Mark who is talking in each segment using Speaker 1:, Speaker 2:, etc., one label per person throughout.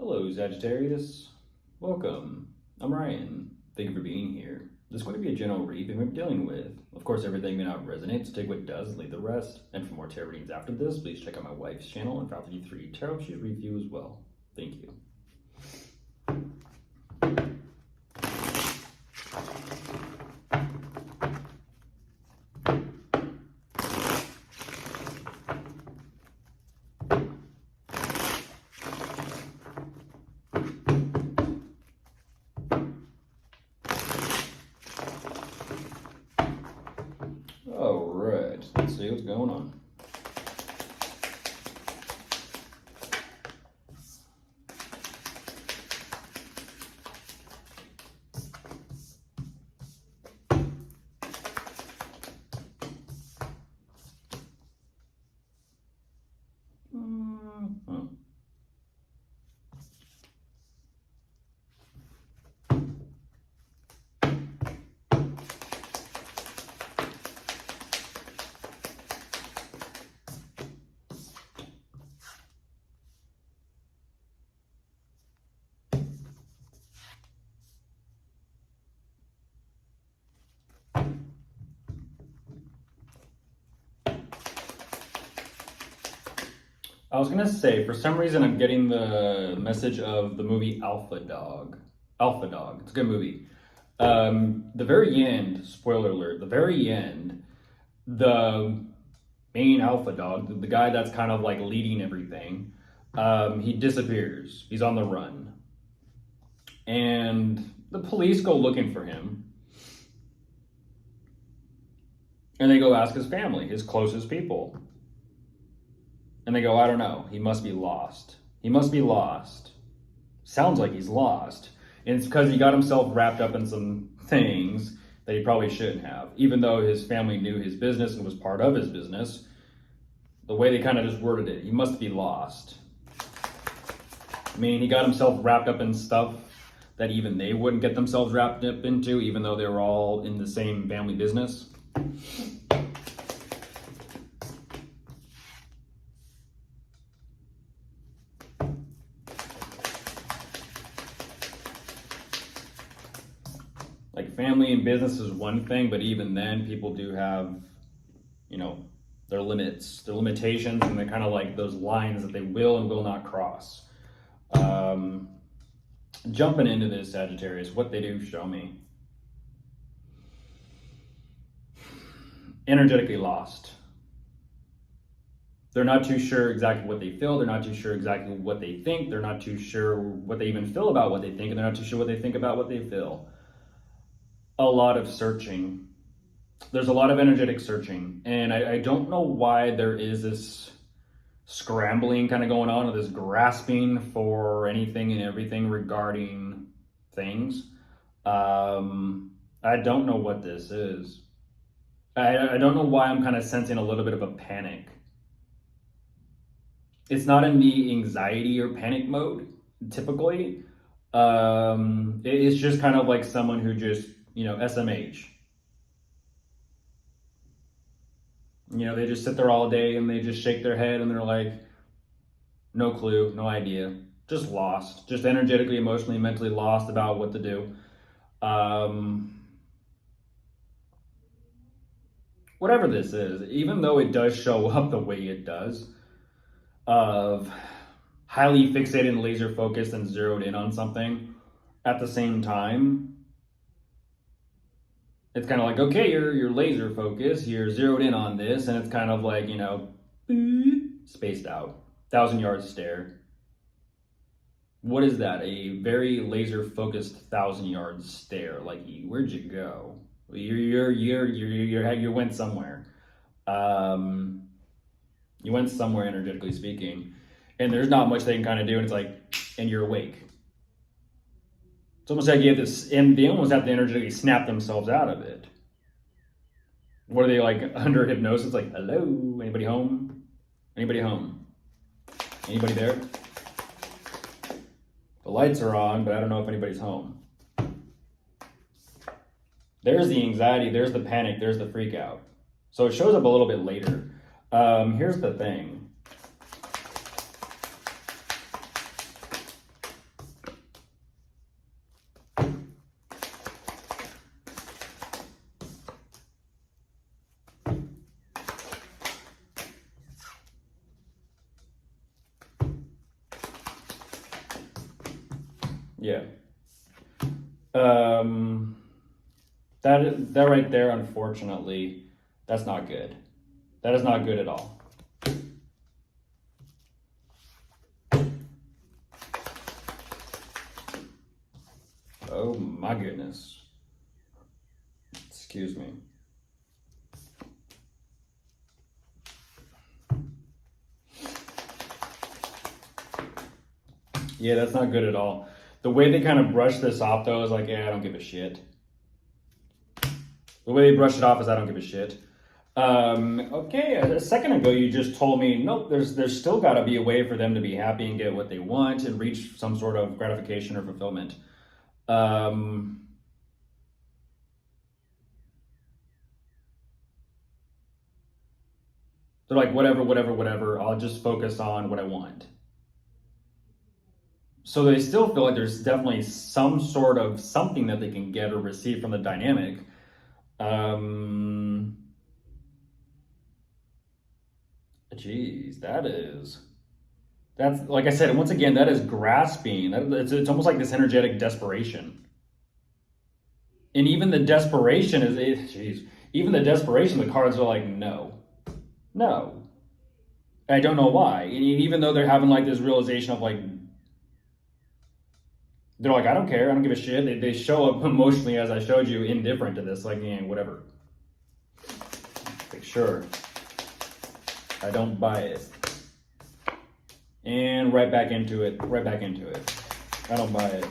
Speaker 1: Hello, Sagittarius. Welcome. I'm Ryan. Thank you for being here. This is going to be a general read that we're dealing with. Of course, everything may not resonate, so take what does and leave the rest. And for more tarot readings after this, please check out my wife's channel and File 53 Tarot Sheet Review as well. Thank you. Alright, let's see what's going on. I was gonna say, for some reason, I'm getting the message of the movie Alpha Dog. Alpha Dog, it's a good movie. The very end, spoiler alert, the very end, the main alpha dog, the guy that's kind of like leading everything, he disappears. He's on the run. And the police go looking for him. And they go ask his family, his closest people. And they go, I don't know, he must be lost. He must be lost. Sounds like he's lost. And it's because he got himself wrapped up in some things that he probably shouldn't have. Even though his family knew his business and was part of his business, the way they kind of just worded it, he must be lost. I mean, he got himself wrapped up in stuff that even they wouldn't get themselves wrapped up into, even though they were all in the same family business. Like, family and business is one thing, but even then, people do have, you know, their limits, their limitations, and they're kind of like those lines that they will and will not cross. Jumping into this, Sagittarius, what they do show me. Energetically lost. They're not too sure exactly what they feel. They're not too sure exactly what they think. They're not too sure what they even feel about what they think, and they're not too sure what they think about what they feel. A lot of searching. There's a lot of energetic searching, and I don't know why there is this scrambling kind of going on, or this grasping for anything and everything regarding things. I don't know what this is. I don't know why I'm kind of sensing a little bit of a panic. It's not in the anxiety or panic mode, typically. It's just kind of like someone who just, SMH. They just sit there all day and they just shake their head and they're like, no clue, no idea, just lost, just energetically, emotionally, mentally lost about what to do. Whatever this is, even though it does show up the way it does, of highly fixated and laser focused and zeroed in on something, at the same time, it's kind of like, okay, you're laser focused, you're zeroed in on this, and it's kind of like, spaced out, 1,000-yard stare. What is that? A very laser focused 1,000-yard stare. Like, where'd you go? You went somewhere. You went somewhere, energetically speaking, and there's not much they can kind of do, and it's like, and you're awake. It's almost like you have this, and they almost have to energetically snap themselves out of it. What are they, like, under hypnosis? Like, hello, anybody home? Anybody home? Anybody there? The lights are on, but I don't know if anybody's home. There's the anxiety, there's the panic, there's the freak out. So it shows up a little bit later. Here's the thing. Yeah. That right there, unfortunately, that's not good. That is not good at all. Oh my goodness. Excuse me. Yeah, that's not good at all. The way they kind of brush this off, though, is like, yeah, I don't give a shit. The way they brush it off is, I don't give a shit. Okay, a second ago you just told me, nope, there's still got to be a way for them to be happy and get what they want and reach some sort of gratification or fulfillment. They're like, whatever, I'll just focus on what I want. So they still feel like there's definitely some sort of something that they can get or receive from the dynamic. Geez, that's like I said, once again, that is grasping. It's almost like this energetic desperation. And even the desperation even the desperation, the cards are like, no. I don't know why. And even though they're having like this realization of like, they're like, I don't care, I don't give a shit. They show up emotionally, as I showed you, indifferent to this, like, yeah, whatever. Like, sure. I don't buy it. And right back into it. I don't buy it.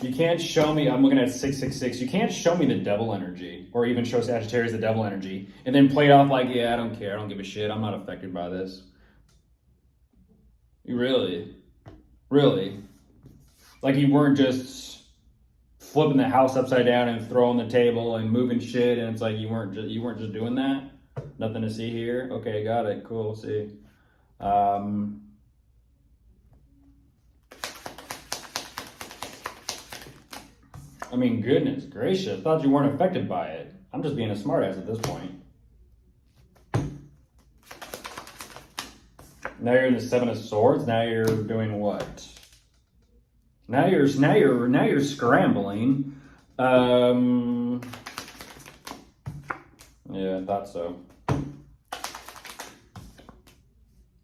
Speaker 1: You can't show me, I'm looking at 666, you can't show me the devil energy, or even show Sagittarius the devil energy, and then play it off like, yeah, I don't care, I don't give a shit, I'm not affected by this. You really? Like you weren't just flipping the house upside down and throwing the table and moving shit, and it's like you weren't just doing that? Nothing to see here? Okay, got it, cool, see. I mean, goodness gracious, thought you weren't affected by it. I'm just being a smartass at this point. Now you're in the Seven of Swords. Now you're doing what? Now you're scrambling. Yeah, I thought so.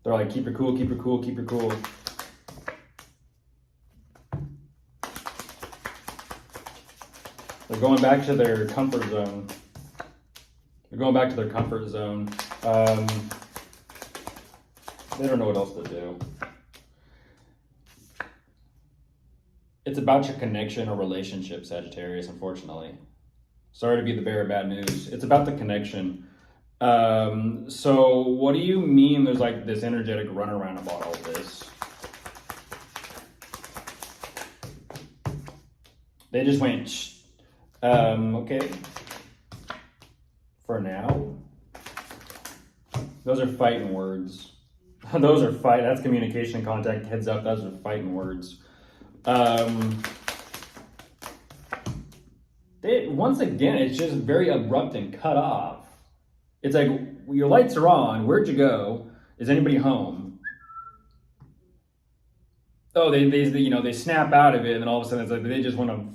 Speaker 1: They're like, keep it cool. They're going back to their comfort zone. They don't know what else to do. It's about your connection or relationship, Sagittarius, unfortunately. Sorry to be the bearer of bad news. It's about the connection. So what do you mean there's like this energetic runaround about all this? They just went, okay. For now. Those are fighting words. That's communication, contact, heads up, those are fighting words. Once again, it's just very abrupt and cut off. It's like, your lights are on, where'd you go? Is anybody home? Oh, they snap out of it, and then all of a sudden it's like, they just want to,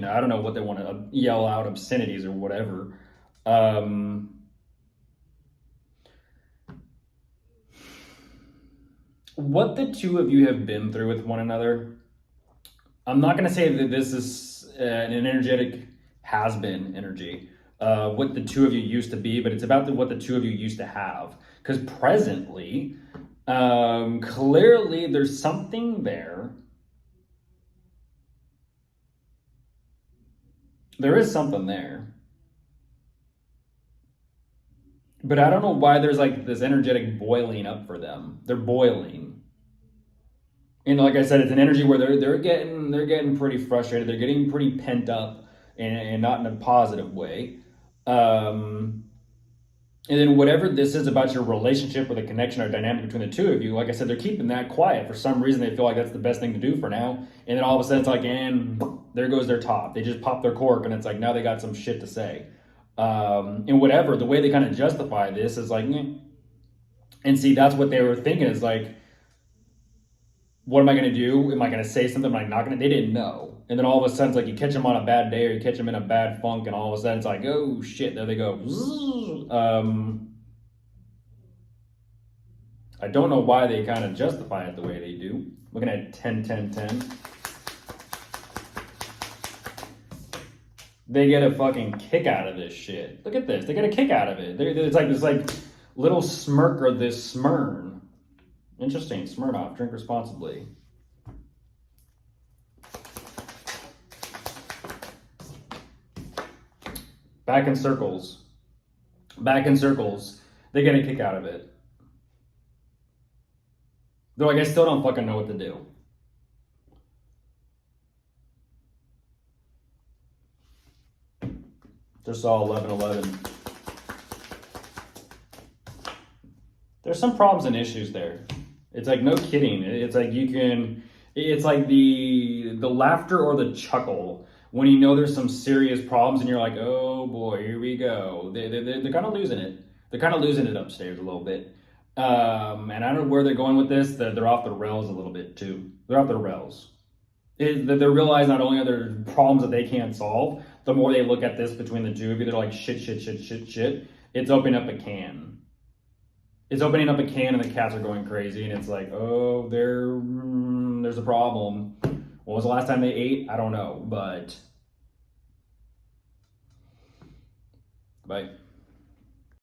Speaker 1: I don't know what they want to yell out, obscenities or whatever. What the two of you have been through with one another, I'm not going to say that this is an energetic has-been energy, what the two of you used to be, but it's about what the two of you used to have. Because presently, clearly there's something there. There is something there. But I don't know why there's like this energetic boiling up for them. They're boiling. And like I said, it's an energy where they're getting pretty frustrated. They're getting pretty pent up, and not in a positive way. And then whatever this is about your relationship or the connection or dynamic between the two of you, like I said, they're keeping that quiet. For some reason, they feel like that's the best thing to do for now. And then all of a sudden, it's like, and there goes their top. They just pop their cork, and it's like, now they got some shit to say. And whatever, the way they kind of justify this is like, And see, that's what they were thinking is like, what am I going to do? Am I going to say something? Am I not going to? They didn't know. And then all of a sudden, it's like you catch them on a bad day or you catch them in a bad funk, and all of a sudden it's like, oh shit, there they go. I don't know why they kind of justify it the way they do. Looking at 10, 10, 10. They get a fucking kick out of this shit. Look at this. They get a kick out of it. It's like this like little smirk or this smurn. Interesting. Smirnoff. Drink responsibly. Back in circles. Back in circles. They get a kick out of it. Though I still don't fucking know what to do. Just saw 1111. There's some problems and issues there. It's like no kidding. It's like you can. It's like the laughter or the chuckle when you know there's some serious problems and you're like, oh boy, here we go. They're kind of losing it. They're kind of losing it upstairs a little bit. And I don't know where they're going with this. They're off the rails a little bit too. They're off the rails. They realize not only are there problems that they can't solve, the more they look at this between the two of you, they're like, shit. It's opening up a can. It's opening up a can and the cats are going crazy. And it's like, oh, there's a problem. When was the last time they ate? I don't know, but... Bye.